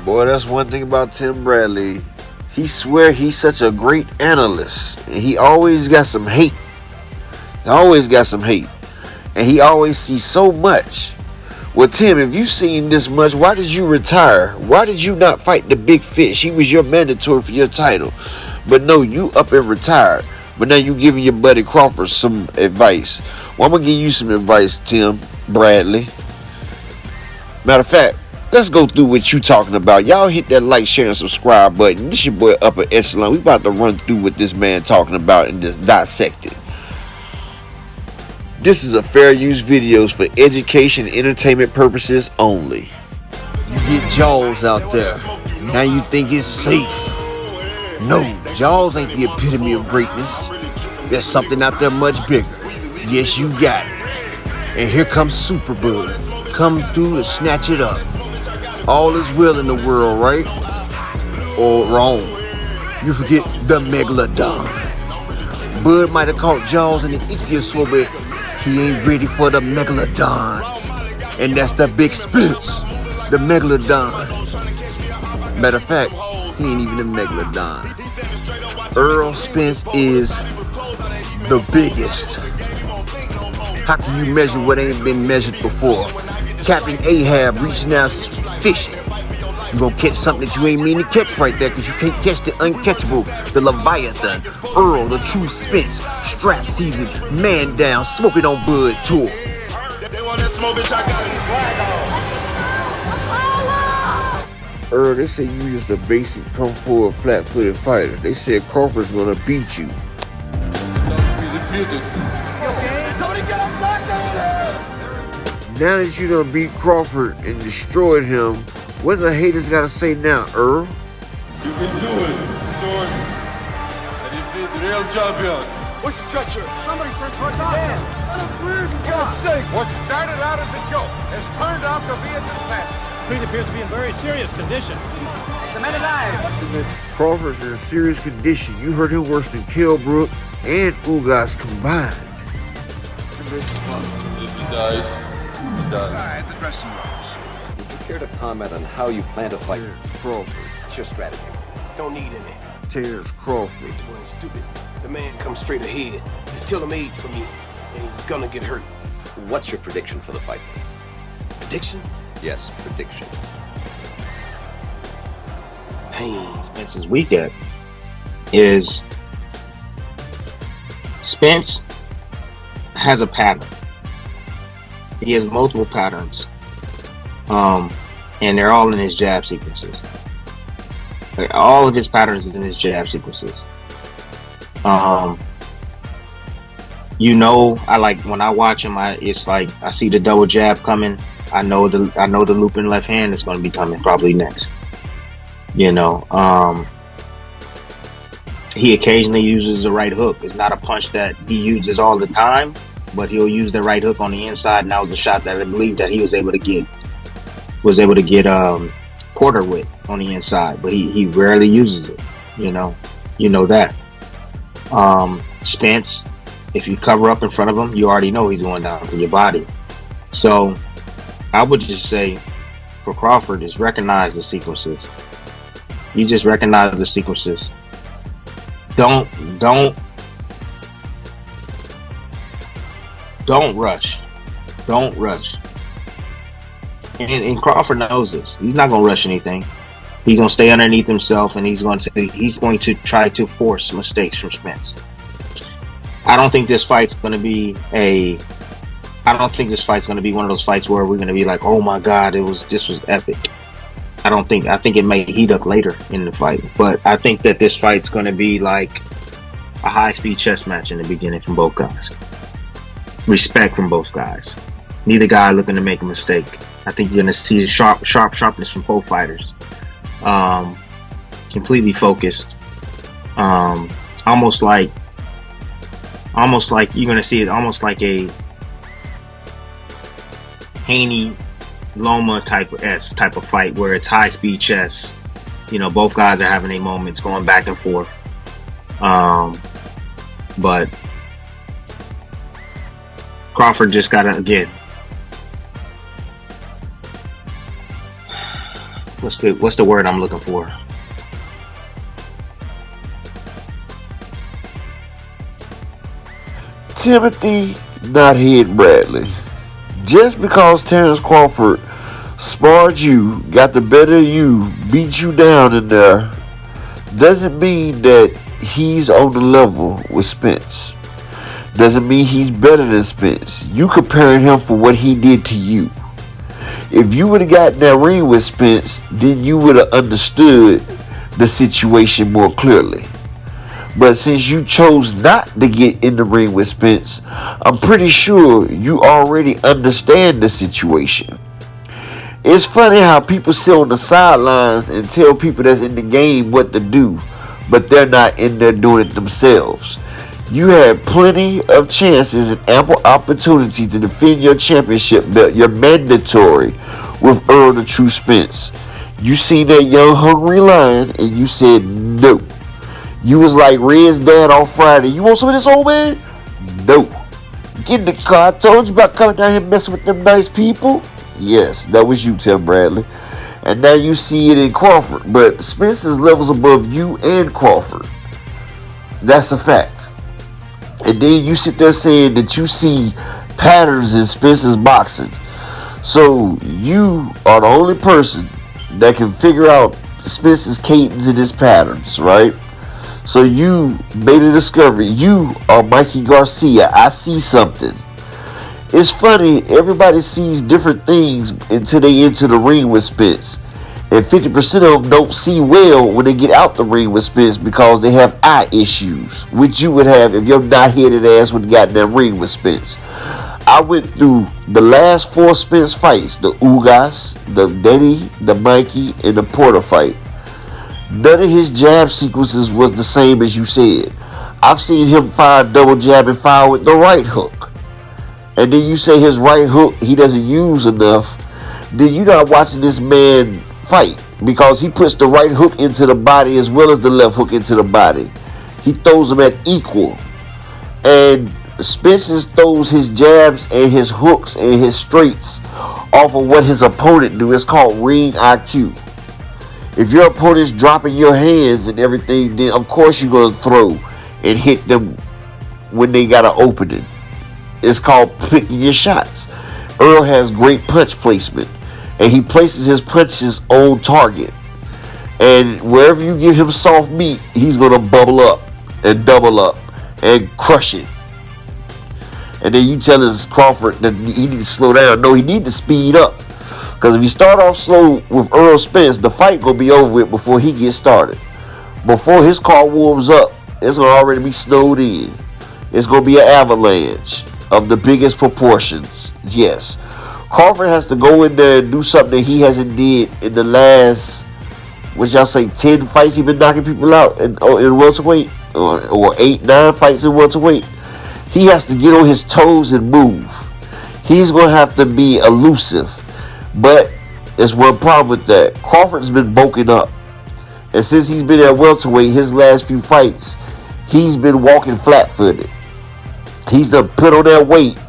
Boy, that's one thing about Tim Bradley. He swear he's such a great analyst. And he always got some hate. He always got some hate. And he always sees so much. Well, Tim, if you seen this much, why did you retire? Why did you not fight the big fish? He was your mandatory for your title. But no, you up and retired. But now you giving your buddy Crawford some advice. Well, I'm going to give you some advice, Tim Bradley. Matter of fact, let's go through what you talking about. Y'all hit that like, share, and subscribe button. This your boy Upper Echelon. We about to run through what this man talking about and just dissect it. This is a fair use videos for education and entertainment purposes only. You get Jaws out there. Now you think it's safe. No, Jaws ain't the epitome of greatness. There's something out there much bigger. Yes, you got it. And here comes Superbud. Come through and snatch it up. All is well in the world, right? Or wrong. You forget the Megalodon. Bud might have caught Jaws in the ichthyosaur, but he ain't ready for the Megalodon. And that's the big Spence, the Megalodon. Matter of fact, he ain't even a Megalodon. Earl Spence is the biggest. How can you measure what ain't been measured before? Captain Ahab reaching out fishing. You gonna catch something that you ain't mean to catch right there, because you can't catch the uncatchable, the Leviathan. Earl, the true Spence, strap season, man down, smoking on Bud tour. Earl, they say you just a basic come forward flat-footed fighter. They said Crawford's gonna beat you. Now that you done beat Crawford and destroyed him, what the haters gotta say now, Earl? You can do it, Sword. And you be the real champion. What's the stretcher? Somebody sent for us again. What started out as a joke has turned out to be a disaster. Creed appears to be in very serious condition. The men alive. Crawford's in serious condition. You heard him worse than Kilbrook and Ugas combined. If he dies, he dies. Inside the dressing rooms. Would you care to comment on how you plan to fight? Terrence Crawford. What's your strategy? Don't need any. Terrence Crawford. Well, stupid. The man comes straight ahead. He's still an age for me, and he's gonna get hurt. What's your prediction for the fight? Addiction? Yes, prediction. Pain. Spence's weekend is Spence has a pattern. He has multiple patterns, and they're all in his jab sequences. Like, all of his patterns is in his jab sequences. You know, I like when I watch him. It's like I see the double jab coming. I know the looping left hand is going to be coming probably next. You know, he occasionally uses the right hook. It's not a punch that he uses all the time, but he'll use the right hook on the inside. And that was a shot that I believe that he was able to get Porter with on the inside, but he rarely uses it. You know that. Spence, if you cover up in front of him, you already know he's going down to your body. So I would just say for Crawford is recognize the sequences. You just recognize the sequences. Don't rush. Don't rush. And Crawford knows this. He's not gonna rush anything. He's gonna stay underneath himself, and he's going to try to force mistakes from Spence. I don't think this fight's gonna be one of those fights where we're gonna be like, oh my God, this was epic. I think it may heat up later in the fight, but I think that this fight's gonna be like a high-speed chess match in the beginning from both guys. Respect from both guys. Neither guy looking to make a mistake. I think you're gonna see sharpness from both fighters. Completely focused. Almost like you're gonna see it almost like a Haney Loma type of fight where it's high speed chess. You know, both guys are having their moments going back and forth. But Crawford just gotta, again, what's the word I'm looking for? Timothy Knothead Bradley. Just because Terrence Crawford sparred you, got the better of you, beat you down in there, doesn't mean that he's on the level with Spence. Doesn't mean he's better than Spence. You comparing him for what he did to you. If you would have gotten that ring with Spence, then you would have understood the situation more clearly. But since you chose not to get in the ring with Spence, I'm pretty sure you already understand the situation. It's funny how people sit on the sidelines and tell people that's in the game what to do, but they're not in there doing it themselves. You had plenty of chances and ample opportunity to defend your championship belt, your mandatory, with Earl the True Spence. You seen that young hungry lion and you said no. You was like Red's dad on Friday. You want some of this, old man? No. Get in the car. I told you about coming down here messing with them nice people. Yes, that was you, Tim Bradley. And now you see it in Crawford. But Spence is levels above you and Crawford. That's a fact. And then you sit there saying that you see patterns in Spence's boxing. So you are the only person that can figure out Spence's cadence and his patterns, right? So you made a discovery. You are Mikey Garcia. I see something. It's funny, everybody sees different things until they enter the ring with Spence. And 50% of them don't see well when they get out the ring with Spence because they have eye issues, which you would have if your knot-headed ass would have gotten that ring with Spence. I went through the last 4 Spence fights, the Ugas, the Denny, the Mikey, and the Porter fight. None of his jab sequences was the same as you said. I've seen him fire double jab and fire with the right hook. And then you say his right hook he doesn't use enough. Then you're not watching this man fight because he puts the right hook into the body as well as the left hook into the body. He throws them at equal. And Spence throws his jabs and his hooks and his straights off of what his opponent do. It's called ring IQ. If your opponent's dropping your hands and everything, then of course you're going to throw and hit them when they got an opening. It's called picking your shots. Earl has great punch placement, and he places his punches on target. And wherever you give him soft meat, he's going to bubble up and double up and crush it. And then you tell us Crawford that he need to slow down. No, he need to speed up. Because if you start off slow with Earl Spence, the fight going to be over with before he gets started. Before his car warms up, it's going to already be snowed in. It's going to be an avalanche of the biggest proportions. Yes. Crawford has to go in there and do something that he hasn't did in the last, what y'all say, 10 fights he been knocking people out in welterweight? Or 8, 9 fights in welterweight? He has to get on his toes and move. He's going to have to be elusive. But there's one problem with that. Crawford's been bulking up. And since he's been at welterweight, his last few fights, he's been walking flat-footed. He's done put on that weight,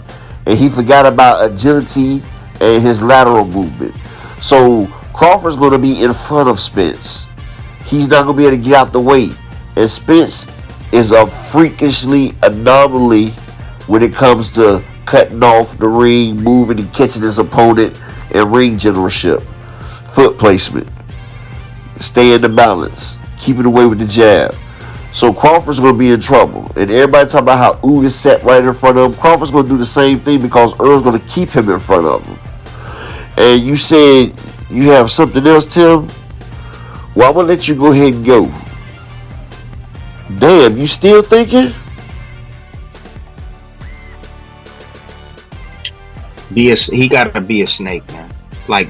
and he forgot about agility and his lateral movement. So Crawford's going to be in front of Spence. He's not going to be able to get out the way. And Spence is a freakishly anomaly when it comes to cutting off the ring, moving and catching his opponent, and ring generalship, foot placement, stay in the balance, keeping away with the jab. So Crawford's going to be in trouble. And everybody talking about how Ugas is set right in front of him. Crawford's going to do the same thing because Earl's going to keep him in front of him. And you said you have something else, Tim? Well, I'm going to let you go ahead and go. Damn, you still thinking? He gotta be a snake, man. Like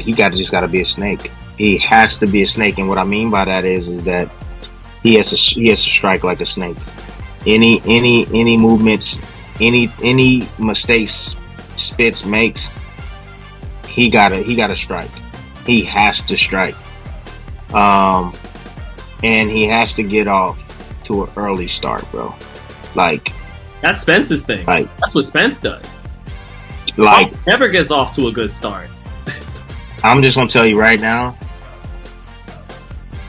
he just gotta be a snake. He has to be a snake, and what I mean by that is that he has to strike like a snake. Any movements, any mistakes Spitz makes, he gotta strike. He has to strike, and he has to get off to an early start, bro. Like that's Spence's thing. Like that's what Spence does. Like never gets off to a good start. I'm just gonna tell you right now,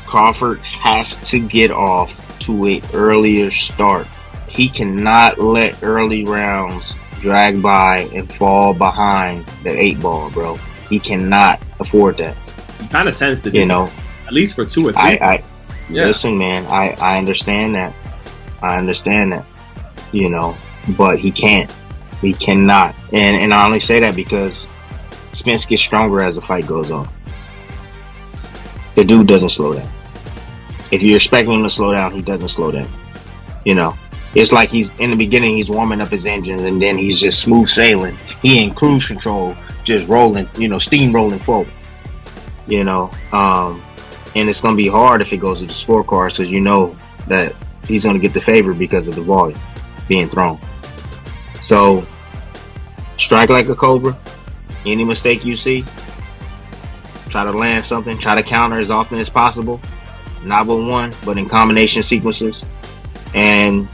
Crawford has to get off to an earlier start. He cannot let early rounds drag by and fall behind the 8 ball, bro. He cannot afford that. He kind of tends to do, at least for 2 or 3. Listen, man. I understand that. But he can't. He cannot. And I only say that because Spence gets stronger as the fight goes on. The dude doesn't slow down. If you're expecting him to slow down, he doesn't slow down. It's like he's in the beginning, he's warming up his engines, and then he's just smooth sailing. He in cruise control, just rolling, steamrolling forward. And it's gonna be hard if it goes to the scorecards, because you know that he's gonna get the favor because of the volume being thrown. So strike like a cobra. Any mistake you see, try to land something, try to counter as often as possible. Not with one, but in combination sequences, and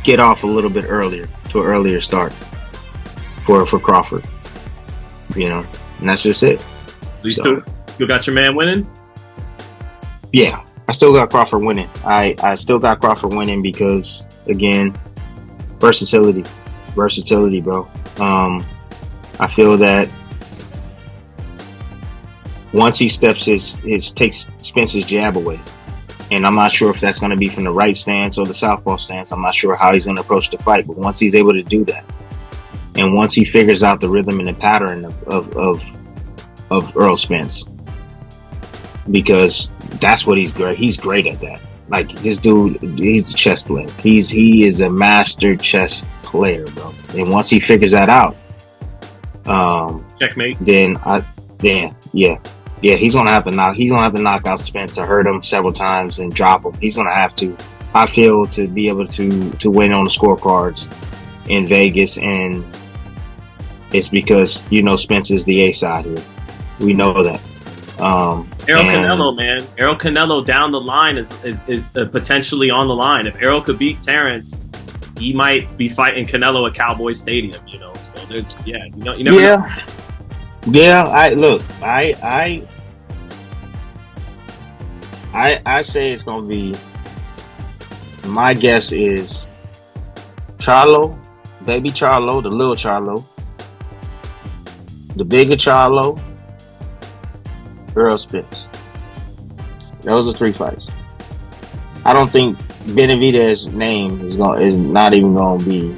get off a little bit earlier, to an earlier start for Crawford. And that's just it. You still got your man winning? Yeah, I still got Crawford winning. I still got Crawford winning because, again, versatility, bro. I feel that once he steps takes Spence's jab away, and I'm not sure if that's going to be from the right stance or the southpaw stance. I'm not sure how he's going to approach the fight, but once he's able to do that, and once he figures out the rhythm and the pattern of Earl Spence, because that's what he's great. He's great at that. Like, this dude, he's a chess player. He is a master chess player, bro. And once he figures that out, checkmate. Then he's gonna have to knock out Spence to hurt him several times and drop him. He's gonna have to, I feel, to be able to win on the scorecards in Vegas, and it's because Spence is the A side here. We know that. Errol Canelo, man. Errol Canelo down the line is potentially on the line. If Errol could beat Terrence, he might be fighting Canelo at Cowboy Stadium. So you never know. Yeah, I say it's gonna be. My guess is Charlo, baby Charlo, the little Charlo, the bigger Charlo, Earl Spence. Those are 3 fights. I don't think Benavidez's name is not even gonna be.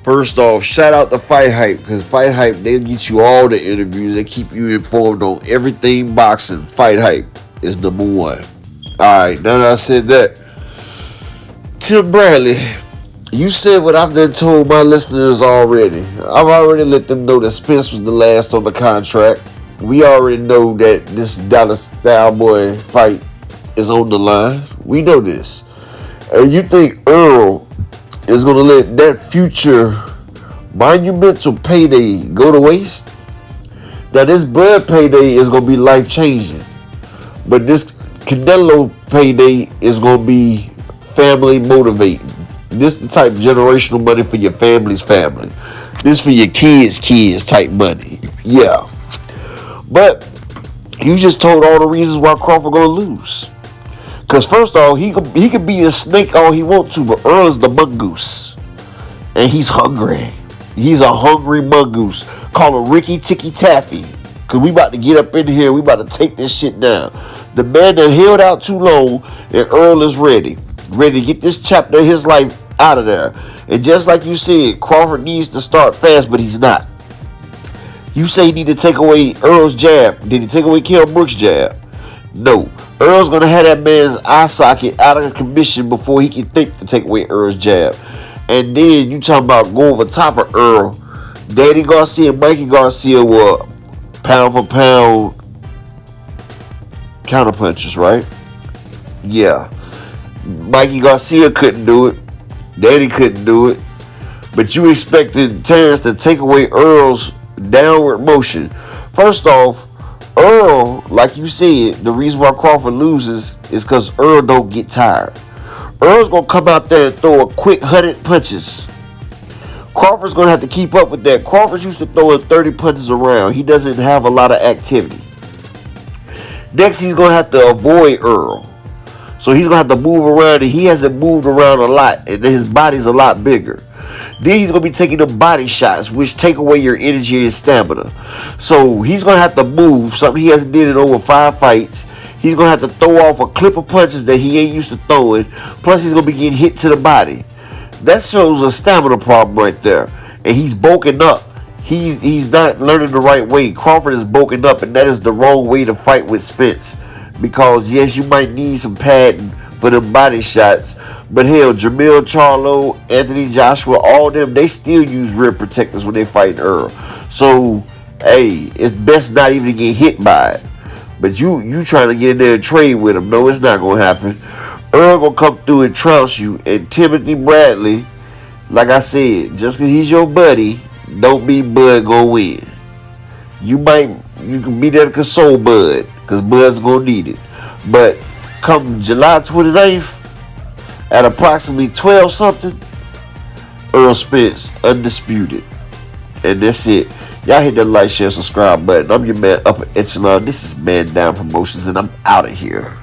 First off, shout out to Fight Hype, because Fight Hype, they'll get you all the interviews. They keep you informed on everything boxing. Fight Hype is number 1. Alright, now that I said that, Tim Bradley, you said what I've done told my listeners already. I've already let them know that Spence was the last on the contract. We already know that this Dallas Cowboy fight is on the line. We know this. And you think Earl is going to let that future monumental payday go to waste? Now, this Bud payday is going to be life-changing. But this Canelo payday is going to be family motivating. This the type of generational money for your family's family. This for your kids type money. Yeah. But you just told all the reasons why Crawford going to lose. Because first off, he could be a snake all he wants to, but Earl is the mongoose. And he's hungry. He's a hungry mongoose. Call him Ricky Ticky Taffy. Because we about to get up in here. We about to take this shit down. The man that held out too long, and Earl is ready. Ready to get this chapter of his life out of there. And just like you said, Crawford needs to start fast, but he's not. You say he need to take away Earl's jab. Did he take away Kell Brook's jab? No. Earl's going to have that man's eye socket out of commission before he can think to take away Earl's jab. And then you talking about go over top of Earl. Danny Garcia and Mikey Garcia were pound for pound counterpunchers, right? Yeah. Mikey Garcia couldn't do it. Danny couldn't do it. But you expected Terrence to take away Earl's downward motion. First off, Earl, like you said, the reason why Crawford loses is because Earl don't get tired. Earl's going to come out there and throw a quick 100 punches. Crawford's going to have to keep up with that. Crawford's used to throwing 30 punches around. He doesn't have a lot of activity. Next, he's going to have to avoid Earl. So he's going to have to move around, and he hasn't moved around a lot, and his body's a lot bigger. Then he's going to be taking the body shots, which take away your energy and your stamina. So he's going to have to move, something he hasn't did in over 5 fights. He's going to have to throw off a clip of punches that he ain't used to throwing. Plus, he's going to be getting hit to the body. That shows a stamina problem right there. And he's bulking up. He's not learning the right way. Crawford is bulking up, and that is the wrong way to fight with Spence. Because, yes, you might need some padding for them body shots. But hell, Jamil Charlo, Anthony Joshua, all them, they still use rear protectors when they fight Earl. So, hey, it's best not even to get hit by it. But you trying to get in there and trade with him. No, it's not going to happen. Earl going to come through and trounce you. And Timothy Bradley, like I said, just because he's your buddy, don't mean Bud going to win. You can be there to console Bud, because Bud's going to need it. But come July 29th, at approximately 12 something, Earl Spence, undisputed. And that's it. Y'all hit that like, share, subscribe button. I'm your man, Upper Echelon. This is Man Down Promotions, and I'm out of here.